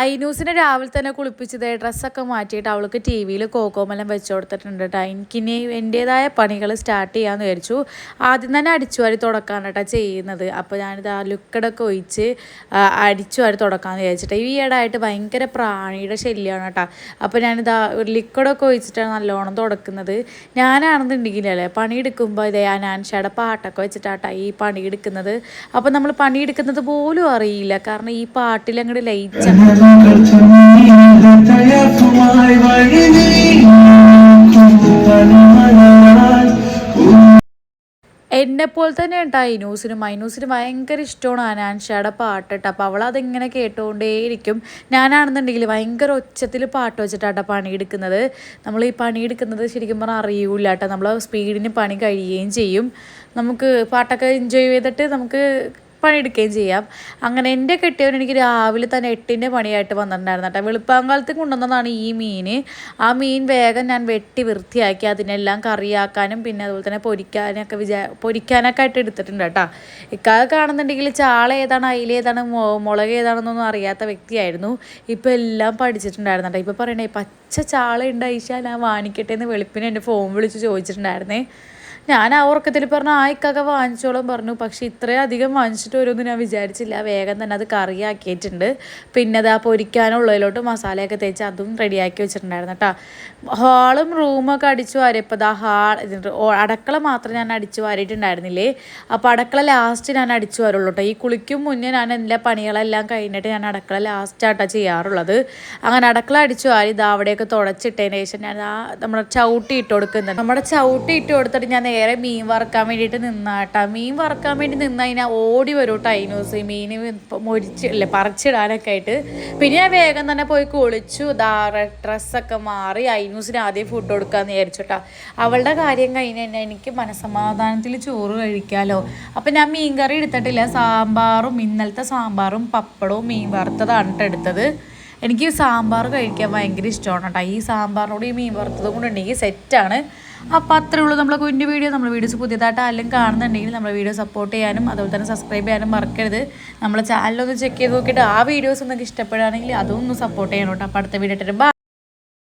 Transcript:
ഐനൂസിനെ രാവിലെ തന്നെ കുളിപ്പിച്ചത് ഡ്രസ്സൊക്കെ മാറ്റിയിട്ട് അവൾക്ക് ടി വിയിൽ കോക്കോമെല്ലാം വെച്ച് കൊടുത്തിട്ടുണ്ട് കേട്ടോ. എനിക്കിനി എൻ്റേതായ പണികൾ സ്റ്റാർട്ട് ചെയ്യാമെന്ന് വിചാരിച്ചു. ആദ്യം തന്നെ അടിച്ചുവാരി തുടക്കാണ് കേട്ടോ ചെയ്യുന്നത്. അപ്പോൾ ഞാനിത് ആ ലിക്വിഡൊക്കെ ഒഴിച്ച് അടിച്ചുവാരി തുടക്കാമെന്ന് വിചാരിച്ചിട്ട് ഈ ഈയിടെയായിട്ട് ഭയങ്കര പ്രാണിയുടെ ശല്യമാണ് കേട്ടോ. അപ്പോൾ ഞാനിത് ലിക്വിഡൊക്കെ ഒഴിച്ചിട്ടാണ് നല്ലോണം തുടക്കുന്നത്. ഞാനാണെന്നുണ്ടെങ്കിലല്ലേ പണിയെടുക്കുമ്പോൾ ഇതേ അനാൻഷയുടെ പാട്ടൊക്കെ വെച്ചിട്ടാട്ടോ ഈ പണിയെടുക്കുന്നത്. അപ്പോൾ നമ്മൾ പണിയെടുക്കുന്നത് പോലും അറിയില്ല, കാരണം ഈ പാട്ടിലങ്ങോട്ട് ലയിച്ച എന്നെപ്പോലെ തന്നെ കേട്ടോ മൈനൂസിന് ഭയങ്കര ഇഷ്ടമാണ് അനാൻഷയുടെ പാട്ട് കേട്ടോ. അപ്പോൾ അവളതിങ്ങനെ കേട്ടുകൊണ്ടേയിരിക്കും. ഞാനാണെന്നുണ്ടെങ്കിൽ ഭയങ്കര ഒച്ചത്തിൽ പാട്ട് വെച്ചിട്ടാട്ടോ പണിയെടുക്കുന്നത്. നമ്മൾ ഈ പണിയെടുക്കുന്നത് ശരിക്കും പറഞ്ഞാൽ അറിയൂല കേട്ടോ. നമ്മൾ സ്പീഡിന് പണി കഴിയുകയും ചെയ്യും. നമുക്ക് പാട്ടൊക്കെ എൻജോയ് ചെയ്തിട്ട് നമുക്ക് പണിയെടുക്കുകയും ചെയ്യാം. അങ്ങനെ എൻ്റെ കെട്ടിയവൻ എനിക്ക് രാവിലെ തന്നെ 8-ൻ്റെ പണിയായിട്ട് വന്നിട്ടുണ്ടായിരുന്നു കേട്ടോ. വെളുപ്പാങ്കാലത്ത് കൊണ്ടുവന്നതാണ് ഈ മീൻ. ആ മീൻ വേഗം ഞാൻ വെട്ടി വൃത്തിയാക്കി അതിനെല്ലാം കറിയാക്കാനും പിന്നെ അതുപോലെ തന്നെ പൊരിക്കാനൊക്കെ ആയിട്ട് എടുത്തിട്ടുണ്ട് കേട്ടോ. ഇക്കാതെ കാണുന്നുണ്ടെങ്കിൽ ചാള ഏതാണ് അയില ഏതാണ് മുളക് ഏതാണെന്നൊന്നും അറിയാത്ത വ്യക്തിയായിരുന്നു. ഇപ്പോൾ എല്ലാം പഠിച്ചിട്ടുണ്ടായിരുന്നു കേട്ടോ. ഇപ്പോൾ പറയണേ പച്ച ചാള ഉണ്ട് ഐഷ, ഞാൻ വാങ്ങിക്കട്ടെ എന്ന് വെളുപ്പിന് എൻ്റെ ഫോൺ വിളിച്ച് ചോദിച്ചിട്ടുണ്ടായിരുന്നേ. ഞാൻ ആ ഉറക്കത്തിൽ പറഞ്ഞു ആയിക്കൊക്കെ വാങ്ങിച്ചോളം പറഞ്ഞു. പക്ഷേ ഇത്രയും അധികം വാങ്ങിച്ചിട്ട് വരുമെന്ന് ഞാൻ വിചാരിച്ചില്ല. വേഗം തന്നെ അത് കറിയാക്കിയിട്ടുണ്ട്. പിന്നെ അത് ആ പൊരിക്കാനുള്ളതിലോട്ട് മസാലയൊക്കെ തേച്ച് അതും റെഡിയാക്കി വെച്ചിട്ടുണ്ടായിരുന്നു കേട്ടോ. ഹാളും റൂമൊക്കെ അടിച്ചു വാരിയപ്പോൾ അടക്കള മാത്രം ഞാൻ അടിച്ചു വാരിയിട്ടുണ്ടായിരുന്നില്ലേ. അപ്പോൾ അടക്കള ലാസ്റ്റ് ഞാൻ അടിച്ചു വാരുള്ളൂ കേട്ടോ. ഈ കുളിക്കും മുന്നേ ഞാൻ എല്ലാ പണികളെല്ലാം കഴിഞ്ഞിട്ട് ഞാൻ അടക്കള ലാസ്റ്റായിട്ടാണ് ചെയ്യാറുള്ളത്. അങ്ങനെ അടക്കള അടിച്ചു വാരി ഇത് അവിടെയൊക്കെ തുടച്ചിട്ടതിന് ശേഷം ഞാൻ നമ്മുടെ ചവിട്ടി ഇട്ട് കൊടുക്കുന്നുണ്ട്. നമ്മുടെ ചവിട്ടി ഇട്ട് കൊടുത്തിട്ട് ഞാൻ നേരെ മീൻ വറുക്കാൻ വേണ്ടിയിട്ട് നിന്നാട്ടാ. മീൻ വറുക്കാൻ വേണ്ടി നിന്ന് കഴിഞ്ഞാൽ ഓടി വരും കേട്ടോ ഐനൂസ് മീൻ പറിച്ചിടാനൊക്കെ ആയിട്ട്. പിന്നെ ഞാൻ വേഗം തന്നെ പോയി കുളിച്ചു. ഡ്രസ്സൊക്കെ മാറി ഐനൂസിന് ആദ്യം ഫുഡ് കൊടുക്കാമെന്ന് വിചാരിച്ചോട്ടാ. അവളുടെ കാര്യം കഴിഞ്ഞ് തന്നെ എനിക്ക് മനസ്സമാധാനത്തിൽ ചോറ് കഴിക്കാമല്ലോ. അപ്പം ഞാൻ മീൻ കറി എടുത്തിട്ടില്ല. സാമ്പാറും ഇന്നലത്തെ സാമ്പാറും പപ്പടവും മീൻ വറുത്തതാണ് കേട്ടോ എടുത്തത്. എനിക്ക് സാമ്പാർ കഴിക്കാൻ ഭയങ്കര ഇഷ്ടമാണ് കേട്ടോ. ഈ സാമ്പാറിനോട് ഈ മീൻ വറുത്തതും കൂടെ ഉണ്ടെങ്കിൽ സെറ്റാണ്. അപ്പോൾ അത്രേ ഉള്ളൂ നമ്മുടെ കുഞ്ഞു വീഡിയോ. നമ്മുടെ വീഡിയോസ് പുതിയതായിട്ട് ആരെങ്കിലും കാണുന്നുണ്ടെങ്കിൽ നമ്മുടെ വീഡിയോ സപ്പോർട്ട് ചെയ്യാനും അതുപോലെ തന്നെ സബ്സ്ക്രൈബ് ചെയ്യാനും മറക്കരുത്. നമ്മുടെ ചാനലൊന്ന് ചെക്ക് ചെയ്ത് നോക്കിയിട്ട് ആ വീഡിയോസ് നിങ്ങൾക്ക് ഇഷ്ടപ്പെടുകയാണെങ്കിൽ അതൊന്ന് സപ്പോർട്ട് ചെയ്യണം കേട്ടോ. അപ്പോൾ അടുത്ത വീഡിയോ ഇട്ടിട്ട് ബൈ.